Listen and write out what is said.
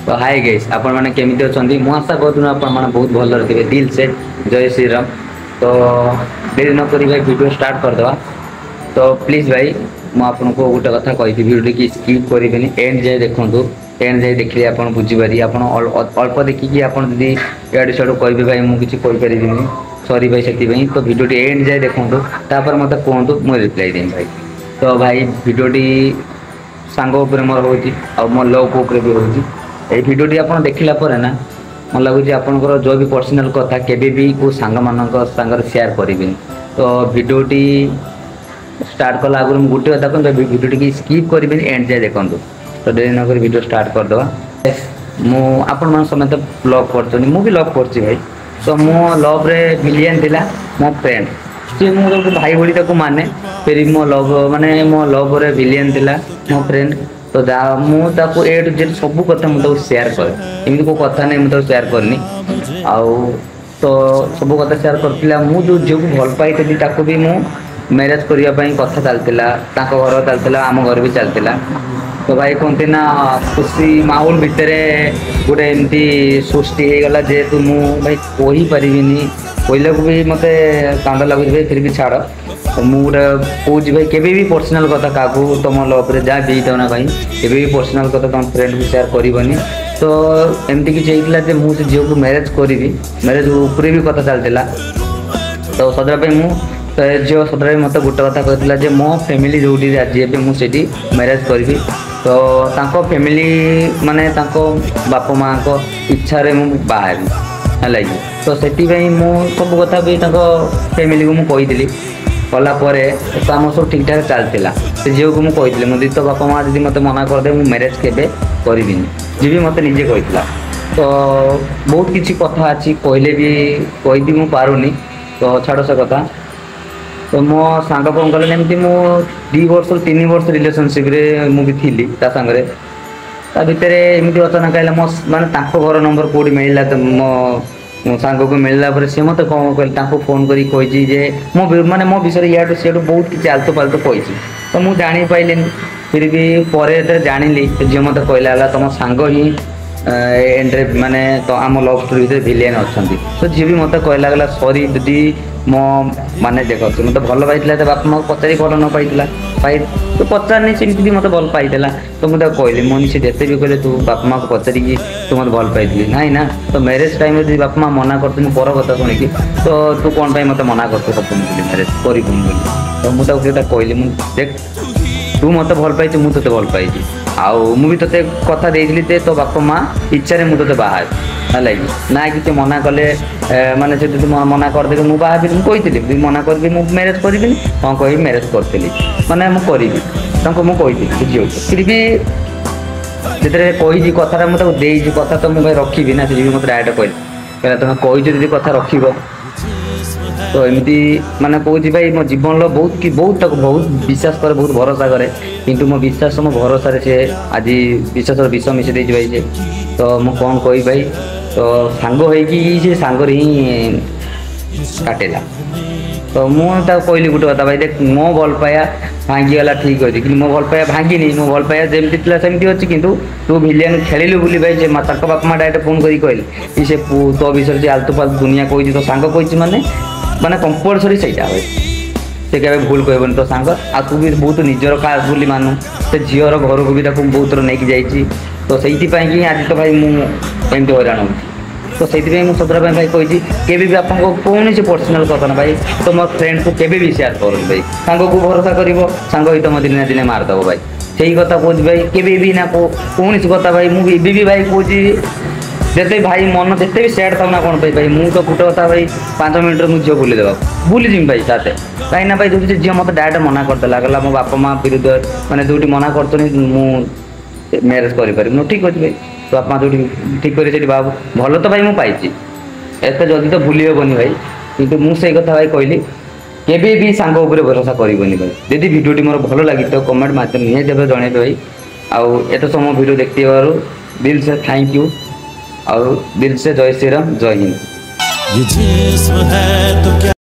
तो hi guys आपण माने केमिति अछंती मु आशा करथुन आपण माने बहुत भल रहिबे दिल से जय श्री राम। तो देरी न करी भाई वीडियो स्टार्ट कर दवा। तो प्लीज भाई मु आपन को गोटे कथा कहि वीडियो की स्किप करिबेनी एंड जाय देखंतु। एंड जाय देखले आपण बुझी पारी आपण अल्प देखि कि आपण जदी एड सेड कहबे भाई मु किछि कहि परिबिनी सॉरी भाई सेति भाई। तो वीडियो टी एंड जाय देखंतु तापर मते कहंतु मु रिप्लाई देम भाई। तो भाई वीडियो टी सांग ऊपर मोर होची आ मो लव ऊपर भी होची। ए वीडियो टी आपण देखिला पर ना मन लागुची आपनकर जो भी पर्सनल कथा केबे भी को सांग मानक संगर शेयर करिबिन। तो वीडियो टी स्टार्ट कला आगु गुटे कथा कोन वीडियो टी स्किप करिबिन एंड जाय देखंतु। तो देरी न कर वीडियो स्टार्ट कर दवा। मु आपण मन समेत ब्लॉग करछनी मु भी लव करछि भाई। तो मो लव रे मिलियन दिला मो फ्रेंड से मो भाई भली ताको माने फिर मो लव माने मो लव रे मिलियन दिला मो फ्रेंड। तो जा मु ताको ए टू जेड सब कथा मु ताको शेयर कर एमि को कथा नै मु ताको शेयर करनी आउ। तो सब कथा शेयर करतिला मु जो भल पाइतली ताको भी मु मैरिज करिया पई कथा चलतिला ताको घर चलतिला आम घर भी चलतिला। तो भाई कहते ना खुशी माहौल भितर गोटे एमती सृष्टि हो गला जेहेतु मु भाई कही पारिनी कहला को भी मते कांद लगुच भाई फिर भी छाड़। तो मु गोटे कौच भाई केबे भी पर्सनल कथा क्या तुम लव रे जहाँ भी ना भाई केबे भी पर्सनल कथा तुम फ्रेंड भी शेयर करबनी। तो एमती किसी होता है मुझे झील को मैरिज करी मैरिज उपरे भी कथा चलता। तो सदरा मु झील सदरा मत गोटे कथा कहला मो फैमिली जो आज मुझे मैरिज करी। तो तांको फैमिली माने तांको बापा माँ को इच्छा रे मु बाहर है। तो से मु सब कथा भी तांको फैमिली को मु कही कला तो आम सब ठीक ठाक चलता। से झील को मुझे कही मुझे तो बापा माँ जी मत मना करदे मु मैरिज केबे करिबिनी जी भी मत निजे कही। तो बहुत किसी कथा अच्छी कहले भी कही मु पारुनी। तो छाड़ से कथा। तो मो सांग कौन कले एमती मु 2 वर्ष 3 वर्ष रिलेशनशिप रे मु भी थी ता संगरे ता भितर एमती अचानक आइला मो माने ताको घर नंबर कोडी मिलला। तो मो सांग को मिलला पर से मते कौन कहले ताको फोन करी कहि जे मो माने मो विषय याडू सेडू बहुत किछ आलतो पालतो कहि। तो मु जानि पाइलेन फिर भी परे ते जानिली जे मते कहला तुम सांग ही एंड्रे माने तो आम लव स्टोरी भीतर विलेन अच्छी। तो जी भी मत कहला गला सॉरी दीदी मो माने देख मत भल पाई तो बापा माँ पचारि भल न पाई तो पचारनी सेमती भी मत भल पाई। तो मुझे कहली मुझे से जिते भी कहले तू बापा माँ को पचारिकी तू मत भल पाई नाई ना। तो मैरिज टाइम में बापा माँ मना करते पर कथा शुणिकी तो तू कौन पाई मत मना करते मैरिज कर। तो मुझे कहली देख तू मत भल पाई मुझे तोते भल पाई आउ मु भी तोते कथा देइली तो बापा माँ इच्छा रे मुझे बाहर है ना कि ते मना कले माने से मना कर दे मु बाहर भी कही मना कर मैरिज करी हाँ कही मैरिज करी माने मु करी मु कही झील फिर भी जिते कही कथा मुझे कथा तो मुझे रखी ना से मत डायरेक्ट कहले तुम कही दीदी कथा रख। तो एमती माने कहूँ भाई मो जीवन बहुत विश्वास करे बहुत भरोसा करे किंतु मो विश्वास मो भरोसा से आज विश्वास विष मिसे दे भाई से। तो मु कौन कही भाई तो सांग हो सांग ही काटेला। तो मुझे कहली गोटे कथा भाई देख मो भल पाया भांगीगला ठीक अच्छे कि मो भल पाया भांगिनी मो भल पाया जमी सेमती अच्छी कितु तू भिलियन खेलु बोली भाई जे बापा माँ डायरेक्ट फोन कर कहले से तो विषय से आलतू फालतू दुनिया कही तो सांग कही माने माने कंपलसरी सहीटा भाई से क्या भूल कहबन। तो सांग आ तू भी बहुत निजर काश बोली मानु से झीर घर को भी बहुत थर नहीं जाइए। तो से आज तो भाई मुझे हैरान हो। तो से सदरा भाई कही केबे भी आप कौन से पर्सनल कथा ना भाई तो मो फ्रेंड को केबे भी शेयर कर भाई सांग को भरोसा कर सांग ही तुम दिन ना दिन मारदेव भाई से कथा कह भाई केबे भी ना कौन सी कथा भाई मुझे भी भाई कह जिते भाई मन जिते भी सैड था ना कौन भाई मुझे तो गोटे कथा भाई 5 मिनट में झील भूलीदेव भूली जी भाई साथे कहीं भाई जो झील मत डायरेक्ट मना करदेला कहला मो बापा माँ विरुद्ध मैंने जो मना कर मैरिज कर ठीक अच्छे भाई। तो आप जो ठीक कर बाबू भल तो भाई मुझे एत जल्दी तो भूली हेनी भाई कितु मुझे कथा भाई कहली केबे भी सांग उपर भरोसा करनी भाई। यदि वीडियो मोर भल लगी तो कमेंट माध्यम निजे जन भाई आउ एत समय वीडियो देखते दिल से थैंक यू और दिल से जय श्री राम जय हिंद।